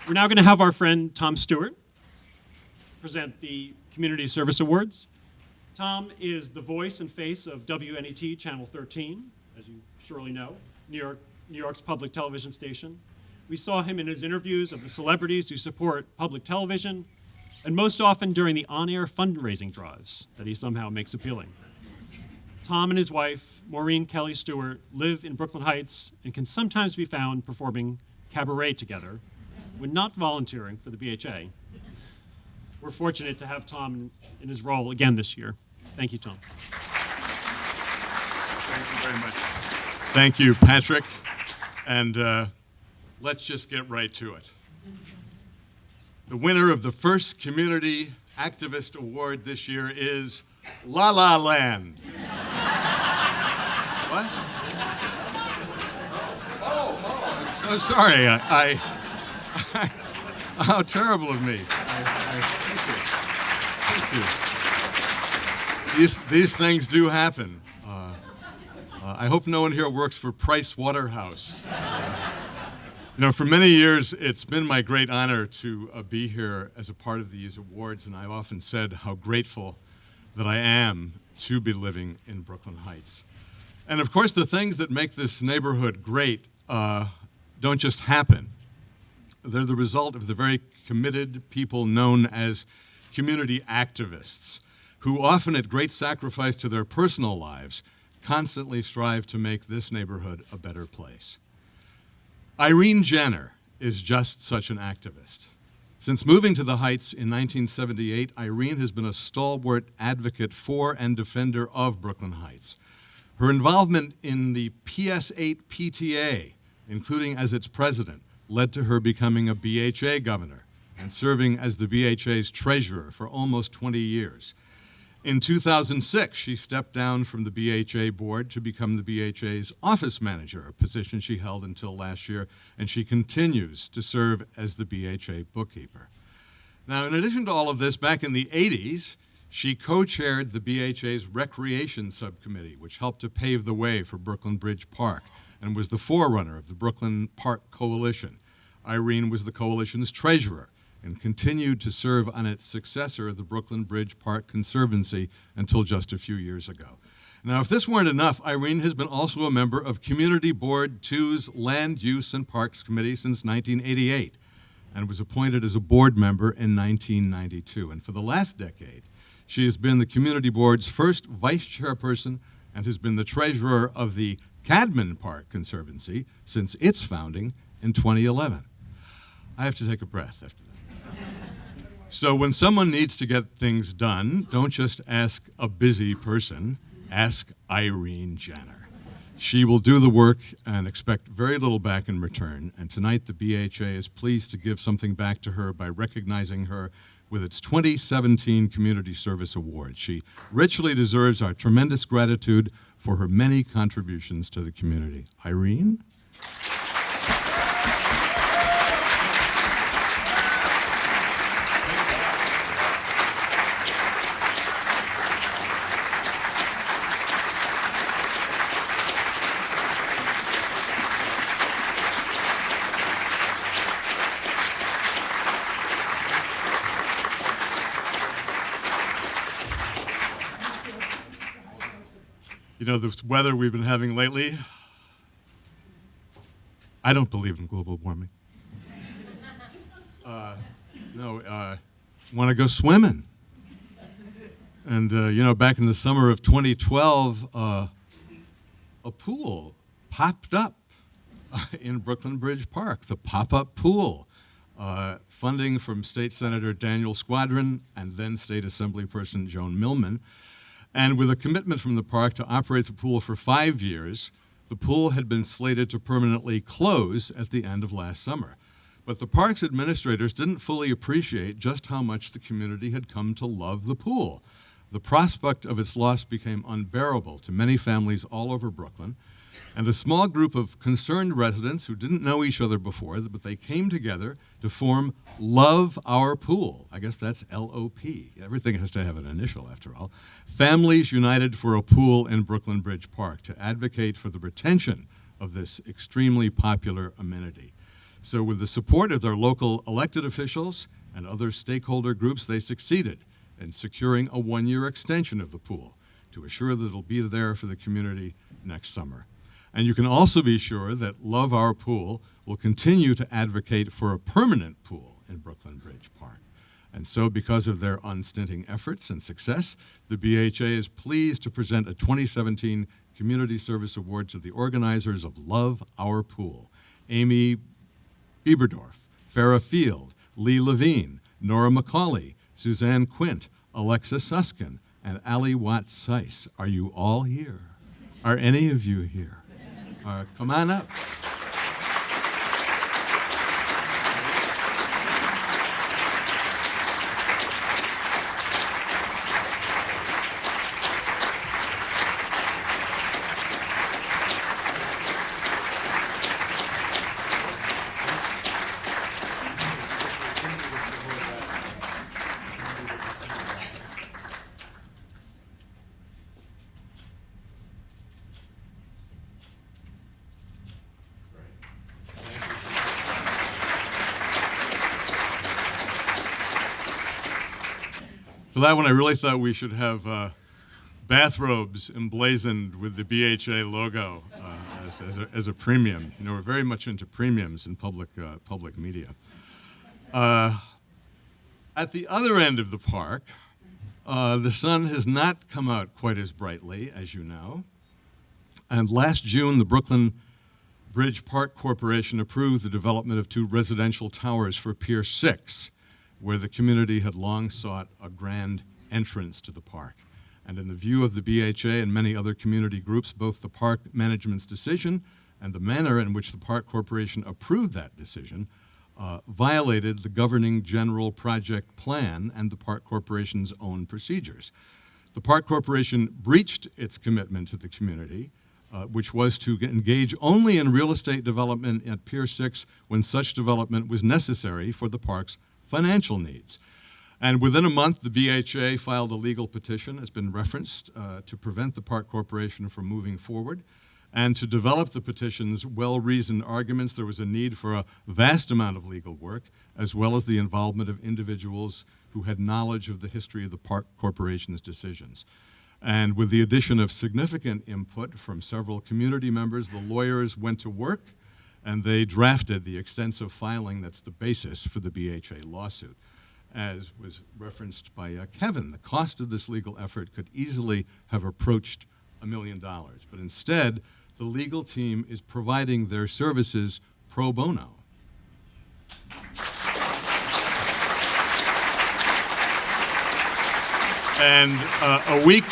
We're now going to have our friend Tom Stewart present the Community Service Awards. Tom is the voice and face of WNET Channel 13, as you surely know, New York's public television station. We saw him in his interviews of the celebrities who support public television, and most often during the on-air fundraising drives that he somehow makes appealing. Tom and his wife, Maureen Kelly Stewart, live in Brooklyn Heights and can sometimes be found performing cabaret together when not volunteering for the BHA. We're fortunate to have Tom in his role again this year. Thank you, Tom. Thank you very much. Thank you, Patrick. And let's just get right to it. The winner of the first Community Activist Award this year is La La Land. What? I'm so sorry. How terrible of me. Thank you. These things do happen. I hope no one here works for Price Waterhouse. For many years, it's been my great honor to be here as a part of these awards, and I've often said how grateful that I am to be living in Brooklyn Heights. And of course, the things that make this neighborhood great don't just happen. They're the result of the very committed people known as community activists, who often at great sacrifice to their personal lives, constantly strive to make this neighborhood a better place. Irene Jenner is just such an activist. Since moving to the Heights in 1978, Irene has been a stalwart advocate for and defender of Brooklyn Heights. Her involvement in the PS8 PTA, including as its president, led to her becoming a BHA governor and serving as the BHA's treasurer for almost 20 years. In 2006, she stepped down from the BHA board to become the BHA's office manager, a position she held until last year, and she continues to serve as the BHA bookkeeper. Now, in addition to all of this, back in the 80s, she co-chaired the BHA's Recreation Subcommittee, which helped to pave the way for Brooklyn Bridge Park and was the forerunner of the Brooklyn Park Coalition. Irene was the coalition's treasurer and continued to serve on its successor, the Brooklyn Bridge Park Conservancy, until just a few years ago. Now, if this weren't enough, Irene has been also a member of Community Board 2's Land Use and Parks Committee since 1988 and was appointed as a board member in 1992. And for the last decade, she has been the Community Board's first vice chairperson and has been the treasurer of the Cadman Park Conservancy since its founding in 2011. I have to take a breath after that. So when someone needs to get things done, don't just ask a busy person, ask Irene Jenner. She will do the work and expect very little back in return. And tonight the BHA is pleased to give something back to her by recognizing her with its 2017 Community Service Award. She richly deserves our tremendous gratitude for her many contributions to the community. Irene? This weather we've been having lately, I don't believe in global warming. Want to go swimming. And, back in the summer of 2012, a pool popped up in Brooklyn Bridge Park, the pop-up pool. Funding from State Senator Daniel Squadron and then State Assembly person Joan Millman. And with a commitment from the park to operate the pool for 5 years, the pool had been slated to permanently close at the end of last summer. But the park's administrators didn't fully appreciate just how much the community had come to love the pool. The prospect of its loss became unbearable to many families all over Brooklyn, and a small group of concerned residents who didn't know each other before, but they came together to form Love Our Pool. I guess that's LOP. Everything has to have an initial, after all. Families United for a Pool in Brooklyn Bridge Park to advocate for the retention of this extremely popular amenity. So with the support of their local elected officials and other stakeholder groups, they succeeded in securing a one-year extension of the pool to assure that it'll be there for the community next summer. And you can also be sure that Love Our Pool will continue to advocate for a permanent pool in Brooklyn Bridge Park. And so, because of their unstinting efforts and success, the BHA is pleased to present a 2017 Community Service Award to the organizers of Love Our Pool: Amy Bieberdorf, Farrah Field, Lee Levine, Nora McCauley, Suzanne Quint, Alexa Suskin, and Ali Watt-Seiss. Are you all here? Are any of you here? Come on up. For that one, I really thought we should have bathrobes emblazoned with the BHA logo as a premium. You know, we're very much into premiums in public media. At the other end of the park, the sun has not come out quite as brightly, as you know. And last June, the Brooklyn Bridge Park Corporation approved the development of 2 residential towers for Pier 6, where the community had long sought a grand entrance to the park. And in the view of the BHA and many other community groups, both the park management's decision and the manner in which the Park Corporation approved that decision violated the governing general project plan and the Park Corporation's own procedures. The Park Corporation breached its commitment to the community, which was to engage only in real estate development at Pier 6 when such development was necessary for the park's financial needs. And within a month, the BHA filed a legal petition, as been referenced, to prevent the Park Corporation from moving forward. And to develop the petition's well-reasoned arguments, there was a need for a vast amount of legal work, as well as the involvement of individuals who had knowledge of the history of the Park Corporation's decisions. And with the addition of significant input from several community members, the lawyers went to work and they drafted the extensive filing that's the basis for the BHA lawsuit. As was referenced by Kevin, the cost of this legal effort could easily have approached $1 million, but instead, the legal team is providing their services pro bono. And a week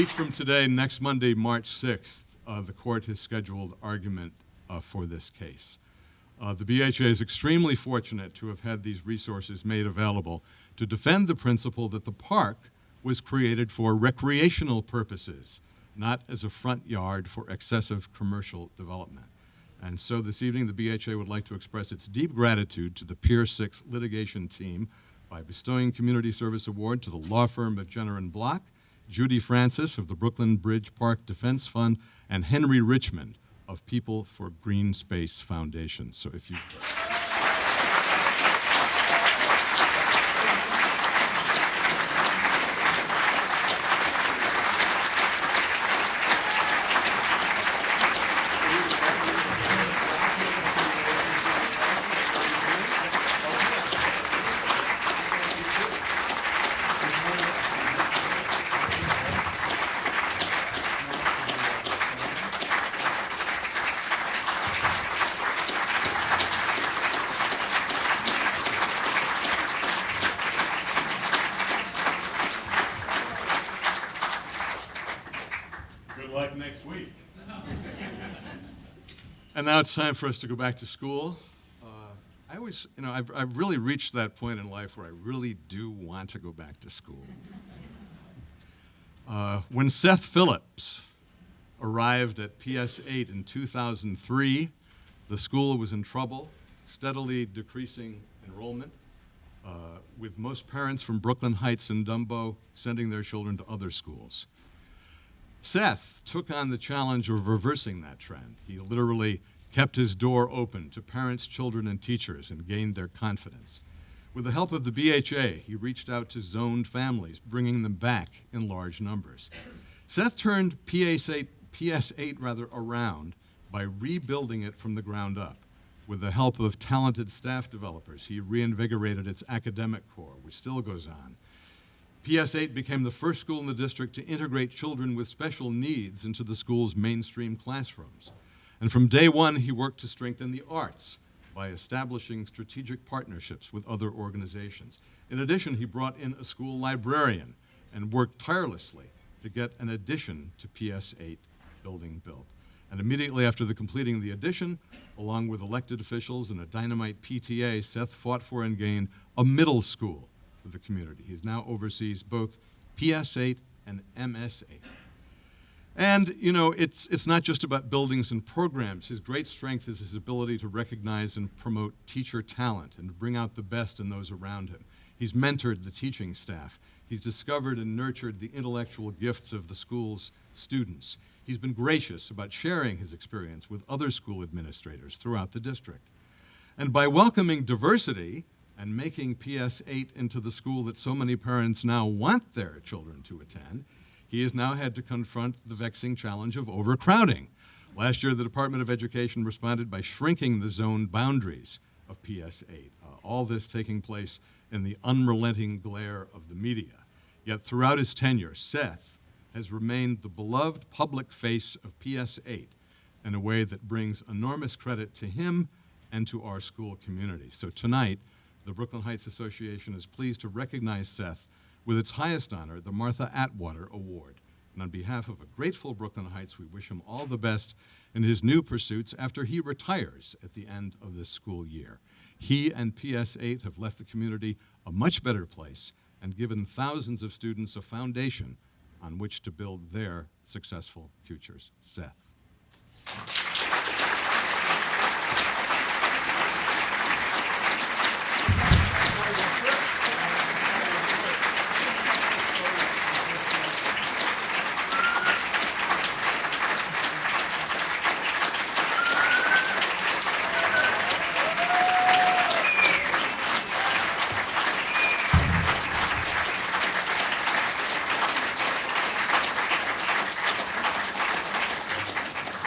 from today, next Monday, March 6th, the court has scheduled argument for this case. The BHA is extremely fortunate to have had these resources made available to defend the principle that the park was created for recreational purposes, not as a front yard for excessive commercial development. And so this evening, the BHA would like to express its deep gratitude to the Pier 6 litigation team by bestowing Community Service Award to the law firm of Jenner & Block, Judi Francis of the Brooklyn Bridge Park Defense Fund, and Henry Richmond of People for Green Space Foundation. So if you... next week. And now it's time for us to go back to school. I always, I've really reached that point in life where I really do want to go back to school. When Seth Phillips arrived at PS 8 in 2003, the school was in trouble, steadily decreasing enrollment, with most parents from Brooklyn Heights and Dumbo sending their children to other schools. Seth took on the challenge of reversing that trend. He literally kept his door open to parents, children, and teachers and gained their confidence. With the help of the BHA, he reached out to zoned families, bringing them back in large numbers. Seth turned PS8 around by rebuilding it from the ground up. With the help of talented staff developers, he reinvigorated its academic core, which still goes on. PS8 became the first school in the district to integrate children with special needs into the school's mainstream classrooms. And from day one, he worked to strengthen the arts by establishing strategic partnerships with other organizations. In addition, he brought in a school librarian and worked tirelessly to get an addition to PS8 building built. And immediately after completing the addition, along with elected officials and a dynamite PTA, Seth fought for and gained a middle school for the community. He now oversees both PS8 and MS8. And, you know, it's not just about buildings and programs. His great strength is his ability to recognize and promote teacher talent and to bring out the best in those around him. He's mentored the teaching staff. He's discovered and nurtured the intellectual gifts of the school's students. He's been gracious about sharing his experience with other school administrators throughout the district. And by welcoming diversity and making PS8 into the school that so many parents now want their children to attend, he has now had to confront the vexing challenge of overcrowding. Last year, the Department of Education responded by shrinking the zone boundaries of PS8, all this taking place in the unrelenting glare of the media. Yet throughout his tenure, Seth has remained the beloved public face of PS8 in a way that brings enormous credit to him and to our school community. So tonight, the Brooklyn Heights Association is pleased to recognize Seth with its highest honor, the Martha Atwater Award. And on behalf of a grateful Brooklyn Heights, we wish him all the best in his new pursuits after he retires at the end of this school year. He and PS8 have left the community a much better place and given thousands of students a foundation on which to build their successful futures. Seth.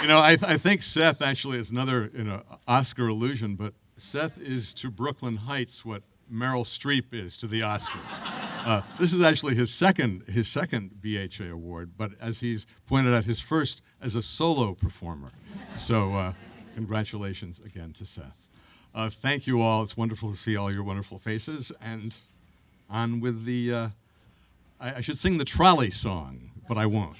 You know, I think Seth actually is another Oscar illusion, but Seth is to Brooklyn Heights what Meryl Streep is to the Oscars. This is actually his second BHA award, but as he's pointed out, his first as a solo performer. So congratulations again to Seth. Thank you all. It's wonderful to see all your wonderful faces. And on with the, I should sing the trolley song, but I won't.